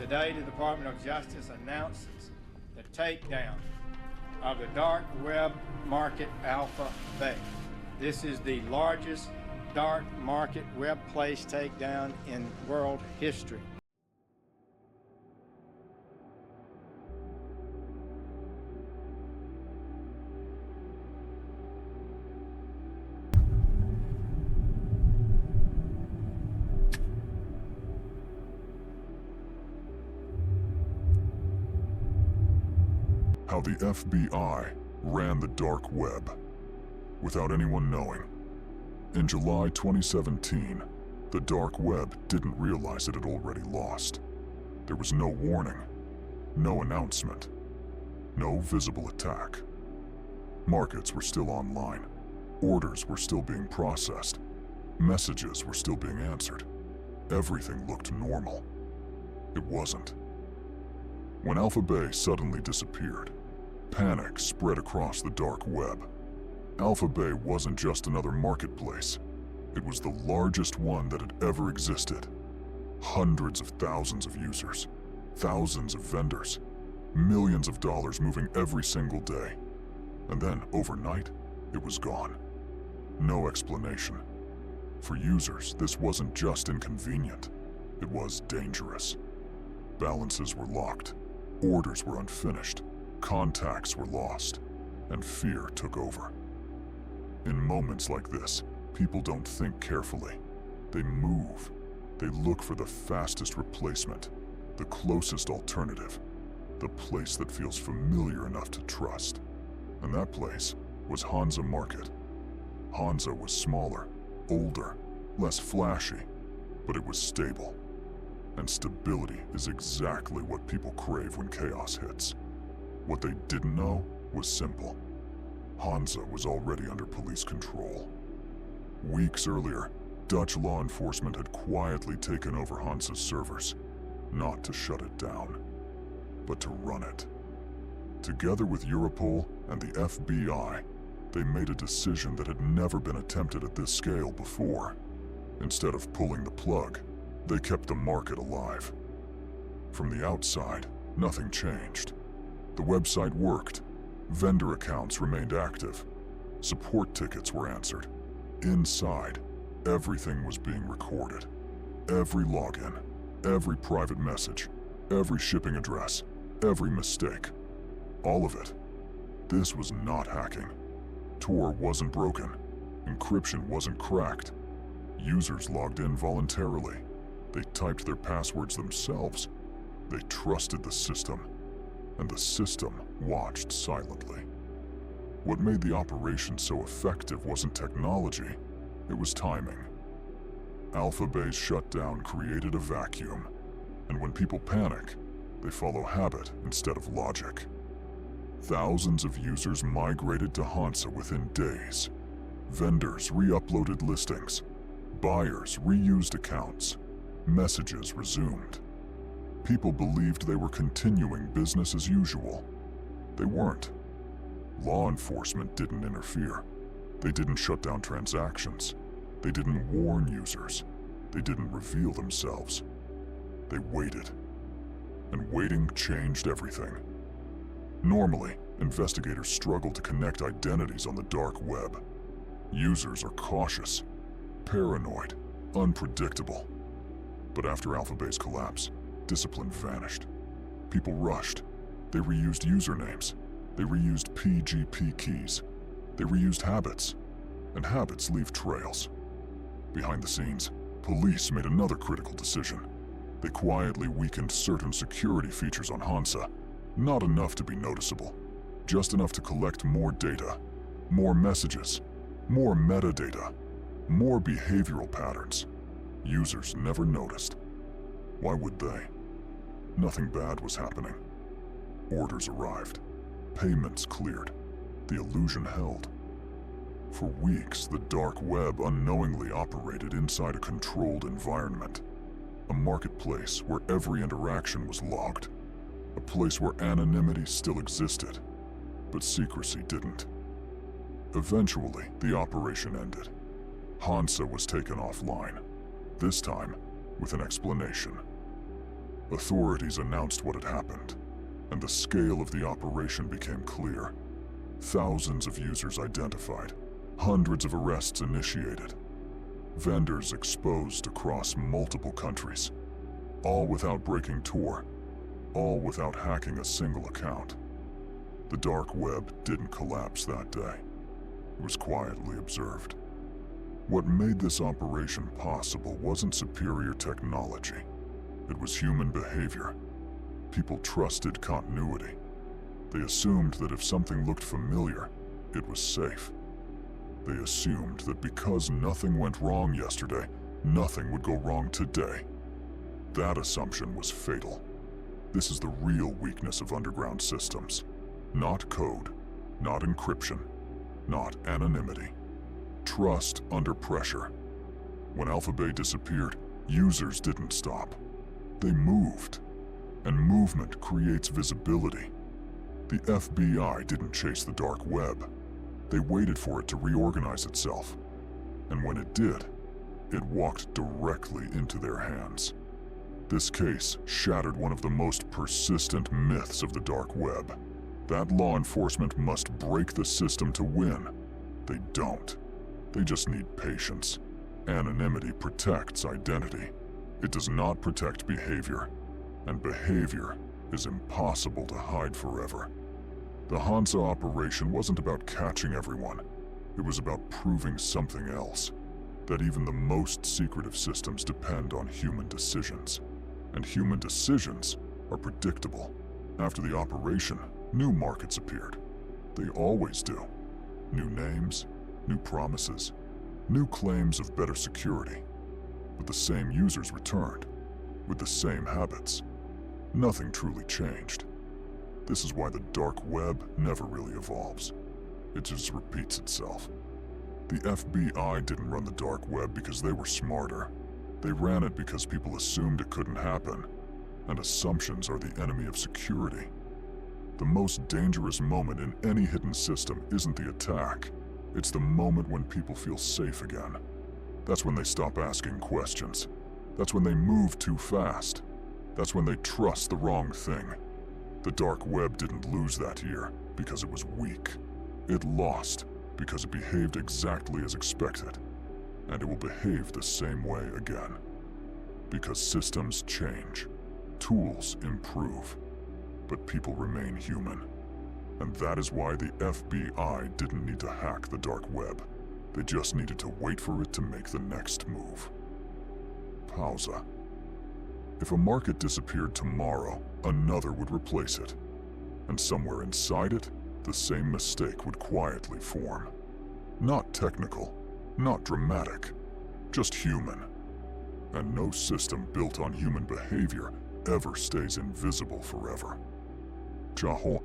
Today, the Department of Justice announces the takedown of the dark web market Alpha Bay. This is the largest dark market web place takedown in world history. How the FBI ran the dark web without anyone knowing. In July 2017, the dark web didn't realize it had already lost. There was no warning, no announcement, no visible attack. Markets were still online, orders were still being processed, messages were still being answered. Everything looked normal. It wasn't. When Alpha Bay suddenly disappeared, panic spread across the dark web. Alpha Bay wasn't just another marketplace. It was the largest one that had ever existed. Hundreds of thousands of users, thousands of vendors, millions of dollars moving every single day. And then, overnight, it was gone. No explanation. For users, this wasn't just inconvenient. It was dangerous. Balances were locked. Orders were unfinished, contacts were lost, and fear took over. In moments like this, people don't think carefully. They move. They look for the fastest replacement, the closest alternative, the place that feels familiar enough to trust. And that place was Hansa Market. Hansa was smaller, older, less flashy, but it was stable. And stability is exactly what people crave when chaos hits. What they didn't know was simple. Hansa was already under police control. Weeks earlier, Dutch law enforcement had quietly taken over Hansa's servers, not to shut it down, but to run it. Together with Europol and the FBI, they made a decision that had never been attempted at this scale before. Instead of pulling the plug, they kept the market alive. From the outside, nothing changed. The website worked. Vendor accounts remained active. Support tickets were answered. Inside, everything was being recorded. Every login, every private message, every shipping address, every mistake. All of it. This was not hacking. Tor wasn't broken. Encryption wasn't cracked. Users logged in voluntarily. They typed their passwords themselves. They trusted the system, and the system watched silently. What made the operation so effective wasn't technology, it was timing. Alpha Bay's shutdown created a vacuum, and when people panic, they follow habit instead of logic. Thousands of users migrated to Hansa within days. Vendors re-uploaded listings. Buyers reused accounts. Messages resumed. People believed they were continuing business as usual. They weren't. Law enforcement didn't interfere. They didn't shut down transactions. They didn't warn users. They didn't reveal themselves. They waited. And waiting changed everything. Normally, investigators struggle to connect identities on the dark web. Users are cautious, paranoid, unpredictable. But after Alpha Bay's collapse, discipline vanished. People rushed. They reused usernames. They reused PGP keys. They reused habits. And habits leave trails. Behind the scenes, police made another critical decision. They quietly weakened certain security features on Hansa. Not enough to be noticeable. Just enough to collect more data, more messages, more metadata, more behavioral patterns. Users never noticed. Why would they? Nothing bad was happening. Orders arrived. Payments cleared. The illusion held. For weeks, the dark web unknowingly operated inside a controlled environment. A marketplace where every interaction was logged. A place where anonymity still existed, but secrecy didn't. Eventually, the operation ended. Hansa was taken offline, this time with an explanation. Authorities announced what had happened, and the scale of the operation became clear. Thousands of users identified, hundreds of arrests initiated, vendors exposed across multiple countries, all without breaking Tor, all without hacking a single account. The dark web didn't collapse that day. It was quietly observed. What made this operation possible wasn't superior technology. It was human behavior. People trusted continuity. They assumed that if something looked familiar, it was safe. They assumed that because nothing went wrong yesterday, nothing would go wrong today. That assumption was fatal. This is the real weakness of underground systems. Not code, not encryption, not anonymity. Trust under pressure. When Alpha Bay disappeared, users didn't stop. They moved. And movement creates visibility. The FBI didn't chase the dark web. They waited for it to reorganize itself. And when it did, it walked directly into their hands. This case shattered one of the most persistent myths of the dark web. That law enforcement must break the system to win. They don't. They just need patience. Anonymity protects identity. It does not protect behavior. And behavior is impossible to hide forever. The Hansa operation wasn't about catching everyone. It was about proving something else. That even the most secretive systems depend on human decisions. And human decisions are predictable. After the operation, new markets appeared. They always do. New names, new promises, new claims of better security. But the same users returned, with the same habits. Nothing truly changed. This is why the dark web never really evolves. It just repeats itself. The FBI didn't run the dark web because they were smarter. They ran it because people assumed it couldn't happen, and assumptions are the enemy of security. The most dangerous moment in any hidden system isn't the attack. It's the moment when people feel safe again. That's when they stop asking questions. That's when they move too fast. That's when they trust the wrong thing. The dark web didn't lose that year because it was weak. It lost because it behaved exactly as expected. And it will behave the same way again. Because systems change, tools improve, but people remain human. And that is why the FBI didn't need to hack the dark web. They just needed to wait for it to make the next move. Pausa. If a market disappeared tomorrow, another would replace it. And somewhere inside it, the same mistake would quietly form. Not technical, not dramatic, just human. And no system built on human behavior ever stays invisible forever. Jaho.